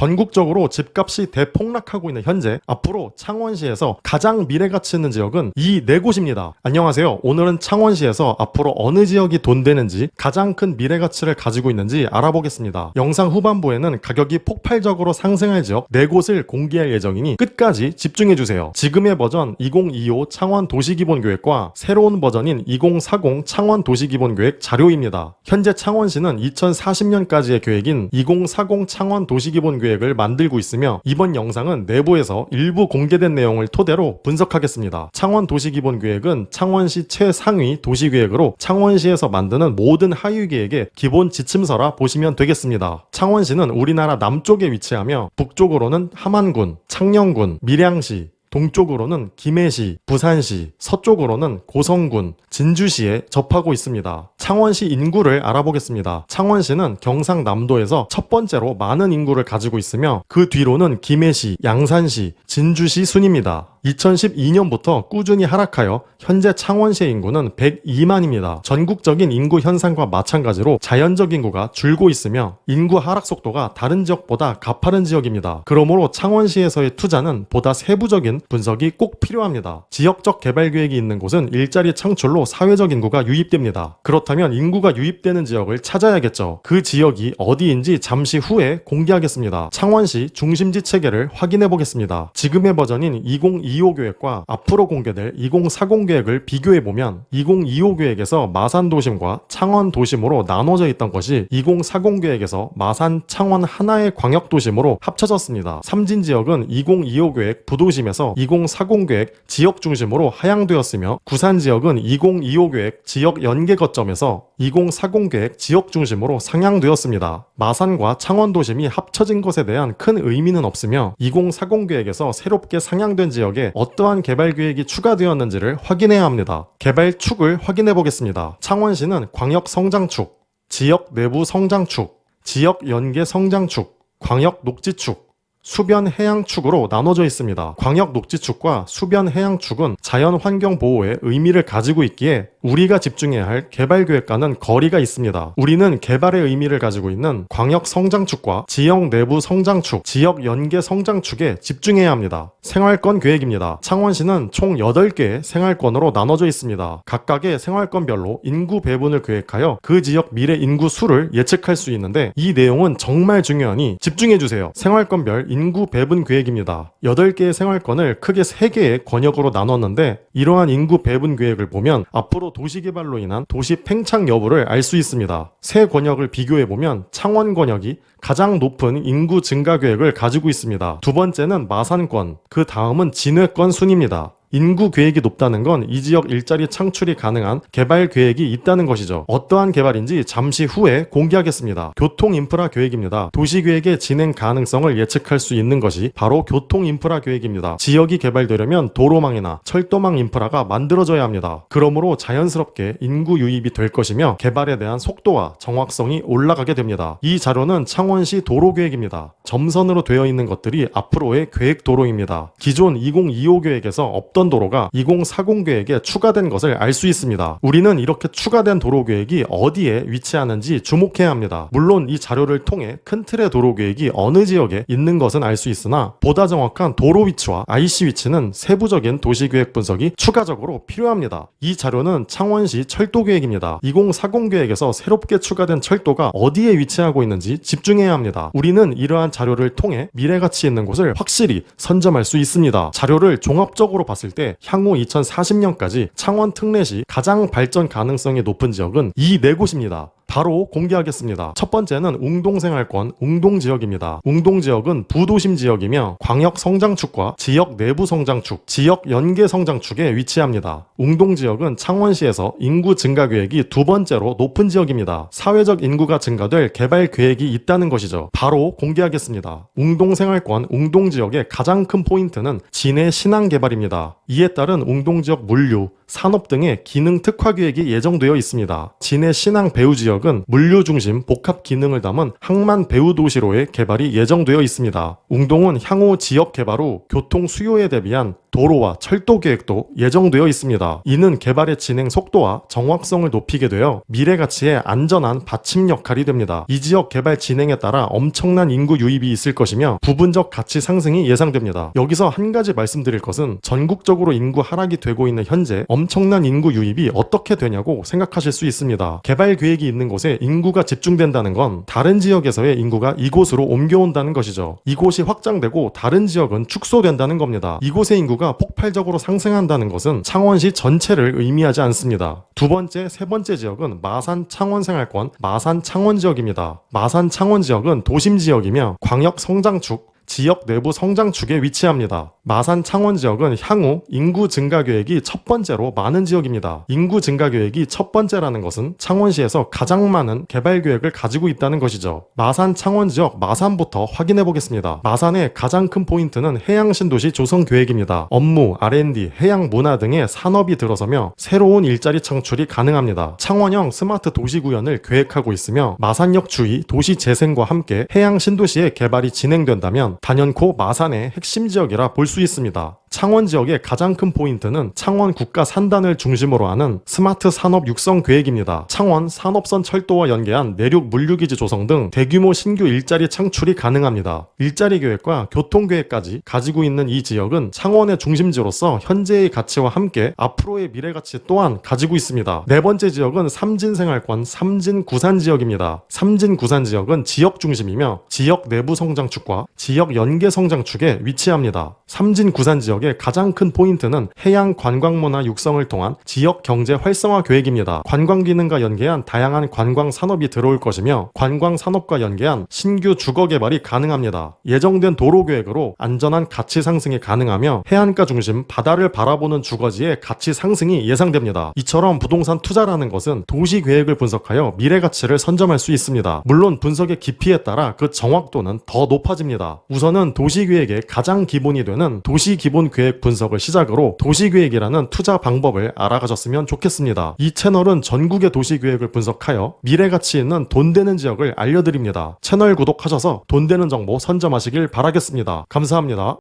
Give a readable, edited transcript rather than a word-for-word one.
전국적으로 집값이 대폭락하고 있는 현재 앞으로 창원시에서 가장 미래가치 있는 지역은 이 네 곳입니다. 안녕하세요. 오늘은 창원시에서 앞으로 어느 지역이 돈 되는지 가장 큰 미래가치를 가지고 있는지 알아보겠습니다. 영상 후반부에는 가격이 폭발적으로 상승할 지역 네 곳을 공개할 예정이니 끝까지 집중해주세요. 지금의 버전 2025 창원 도시기본계획과 새로운 버전인 2040 창원 도시기본계획 자료입니다. 현재 창원시는 2040년까지의 계획인 2040 창원 도시기본계획을 만들고 있으며 이번 영상은 내부에서 일부 공개된 내용을 토대로 분석하겠습니다. 창원 도시기본계획은 창원시 최상위 도시계획으로 창원시에서 만드는 모든 하위계획의 기본 지침서라 보시면 되겠습니다. 창원시는 우리나라 남쪽에 위치하며 북쪽으로는 함안군, 창녕군, 밀양시, 동쪽으로는 김해시, 부산시, 서쪽으로는 고성군, 진주시에 접하고 있습니다. 창원시 인구를 알아보겠습니다. 창원시는 경상남도에서 첫 번째로 많은 인구를 가지고 있으며 그 뒤로는 김해시, 양산시, 진주시 순입니다. 2012년부터 꾸준히 하락하여 현재 창원시의 인구는 102만입니다. 전국적인 인구 현상과 마찬가지로 자연적 인구가 줄고 있으며 인구 하락 속도가 다른 지역보다 가파른 지역입니다. 그러므로 창원시에서의 투자는 보다 세부적인 분석이 꼭 필요합니다. 지역적 개발 계획이 있는 곳은 일자리 창출로 사회적 인구가 유입됩니다. 그렇다면 인구가 유입되는 지역을 찾아야겠죠. 그 지역이 어디인지 잠시 후에 공개하겠습니다. 창원시 중심지 체계를 확인해 보겠습니다. 지금의 버전인 2025 계획과 앞으로 공개될 2040 계획을 비교해보면 2025 계획에서 마산 도심과 창원 도심으로 나눠져 있던 것이 2040 계획에서 마산, 창원 하나의 광역 도심으로 합쳐졌습니다. 삼진 지역은 2025 계획 부도심에서 2040 계획 지역 중심으로 하향되었으며 구산 지역은 2025 계획 지역 연계 거점에서 2040 계획 지역 중심으로 상향되었습니다. 마산과 창원 도심이 합쳐진 것에 대한 큰 의미는 없으며 2040 계획에서 새롭게 상향된 지역에 어떠한 개발 계획이 추가되었는지를 확인해야 합니다. 개발 축을 확인해 보겠습니다. 창원시는 광역 성장축, 지역 내부 성장축, 지역 연계 성장축, 광역 녹지축, 수변 해양축으로 나눠져 있습니다. 광역 녹지축과 수변 해양축은 자연환경 보호에 의미를 가지고 있기에 우리가 집중해야 할 개발 계획과는 거리가 있습니다. 우리는 개발의 의미를 가지고 있는 광역 성장축과 지역 내부 성장축, 지역 연계 성장축에 집중해야 합니다. 생활권 계획입니다. 창원시는 총 8개의 생활권으로 나눠져 있습니다. 각각의 생활권별로 인구 배분을 계획하여 그 지역 미래 인구 수를 예측할 수 있는데 이 내용은 정말 중요하니 집중해주세요. 생활권별 인구 배분 계획입니다. 8개의 생활권을 크게 3개의 권역으로 나눴는데 이러한 인구 배분 계획을 보면 앞으로 도시개발로 인한 도시 팽창 여부를 알 수 있습니다. 세 권역을 비교해보면 창원 권역이 가장 높은 인구 증가 계획을 가지고 있습니다. 두 번째는 마산권, 그 다음은 진회권 순입니다. 인구 계획이 높다는 건 이 지역 일자리 창출이 가능한 개발 계획이 있다는 것이죠. 어떠한 개발인지 잠시 후에 공개하겠습니다. 교통 인프라 계획입니다. 도시 계획의 진행 가능성을 예측할 수 있는 것이 바로 교통 인프라 계획입니다. 지역이 개발되려면 도로망이나 철도망 인프라가 만들어져야 합니다. 그러므로 자연스럽게 인구 유입이 될 것이며 개발에 대한 속도와 정확성이 올라가게 됩니다. 이 자료는 창원시 도로 계획입니다. 점선으로 되어 있는 것들이 앞으로의 계획 도로입니다. 기존 2025 계획에서 없던 도로가 2040 계획에 추가된 것을 알 수 있습니다. 우리는 이렇게 추가된 도로 계획이 어디에 위치하는지 주목해야 합니다. 물론 이 자료를 통해 큰 틀의 도로 계획이 어느 지역에 있는 것은 알 수 있으나 보다 정확한 도로 위치와 IC 위치는 세부적인 도시계획 분석이 추가적으로 필요합니다. 이 자료는 창원시 철도 계획입니다. 2040 계획에서 새롭게 추가된 철도가 어디에 위치하고 있는지 집중해야 합니다. 우리는 이러한 자료를 통해 미래가치 있는 곳을 확실히 선점할 수 있습니다. 자료를 종합적으로 봤을 때 향후 2040년까지 창원 특례시 가장 발전 가능성이 높은 지역은 이 네 곳입니다. 바로 공개하겠습니다. 첫 번째는 웅동생활권 웅동지역입니다. 웅동지역은 부도심 지역이며 광역 성장축과 지역 내부 성장축, 지역 연계 성장축에 위치합니다. 웅동지역은 창원시에서 인구 증가 계획이 두 번째로 높은 지역입니다. 사회적 인구가 증가될 개발 계획이 있다는 것이죠. 바로 공개하겠습니다. 웅동생활권 웅동지역의 가장 큰 포인트는 진해 신항 개발입니다. 이에 따른 웅동지역 물류, 산업 등의 기능 특화 계획이 예정되어 있습니다. 진해 신항 배후 지역 지역은 물류 중심 복합 기능을 담은 항만 배후 도시로의 개발이 예정되어 있습니다. 웅동은 향후 지역 개발 후 교통 수요에 대비한 도로와 철도 계획도 예정되어 있습니다. 이는 개발의 진행 속도와 정확성을 높이게 되어 미래 가치의 안전한 받침 역할이 됩니다. 이 지역 개발 진행에 따라 엄청난 인구 유입이 있을 것이며 부분적 가치 상승이 예상됩니다. 여기서 한 가지 말씀드릴 것은 전국적으로 인구 하락이 되고 있는 현재 엄청난 인구 유입이 어떻게 되냐고 생각하실 수 있습니다. 개발 계획이 있는 곳에 인구가 집중된다는 건 다른 지역에서의 인구가 이곳으로 옮겨온다는 것이죠. 이곳이 확장되고 다른 지역은 축소된다는 겁니다. 이곳의 인구가 폭발적으로 상승한다는 것은 창원시 전체를 의미하지 않습니다. 두 번째, 세 번째 지역은 마산 창원생활권 마산 창원 지역입니다. 마산 창원 지역은 도심 지역이며 광역 성장축, 지역 내부 성장축에 위치합니다. 마산 창원 지역은 향후 인구 증가 계획이 첫 번째로 많은 지역입니다. 인구 증가 계획이 첫 번째라는 것은 창원시에서 가장 많은 개발 계획을 가지고 있다는 것이죠. 마산 창원 지역 마산부터 확인해 보겠습니다. 마산의 가장 큰 포인트는 해양 신도시 조성 계획입니다. 업무, R&D, 해양 문화 등의 산업이 들어서며 새로운 일자리 창출이 가능합니다. 창원형 스마트 도시 구현을 계획하고 있으며 마산역 주위 도시 재생과 함께 해양 신도시의 개발이 진행된다면 단연코 마산의 핵심 지역이라 볼 수 있습니다. 창원 지역의 가장 큰 포인트는 창원 국가 산단을 중심으로 하는 스마트 산업 육성 계획입니다. 창원 산업선 철도와 연계한 내륙 물류기지 조성 등 대규모 신규 일자리 창출이 가능합니다. 일자리 계획과 교통 계획까지 가지고 있는 이 지역은 창원의 중심지로서 현재의 가치와 함께 앞으로의 미래 가치 또한 가지고 있습니다. 네 번째 지역은 삼진생활권 삼진구산 지역입니다. 삼진구산 지역은 지역 중심이며 지역 내부 성장축과 지역 연계 성장축에 위치합니다. 삼진구산 지역의 가장 큰 포인트는 해양 관광문화 육성을 통한 지역 경제 활성화 계획입니다. 관광 기능과 연계한 다양한 관광 산업이 들어올 것이며 관광 산업과 연계한 신규 주거 개발이 가능합니다. 예정된 도로 계획으로 안전한 가치 상승이 가능하며 해안가 중심 바다를 바라보는 주거지의 가치 상승이 예상됩니다. 이처럼 부동산 투자라는 것은 도시 계획을 분석하여 미래 가치를 선점할 수 있습니다. 물론 분석의 깊이에 따라 그 정확도는 더 높아집니다. 우선은 도시 계획의 가장 기본이 되는 도시 기본 계획 분석을 시작으로 도시계획이라는 투자 방법을 알아가셨으면 좋겠습니다. 이 채널은 전국의 도시계획을 분석하여 미래 가치 있는 돈 되는 지역을 알려드립니다. 채널 구독하셔서 돈 되는 정보 선점하시길 바라겠습니다. 감사합니다.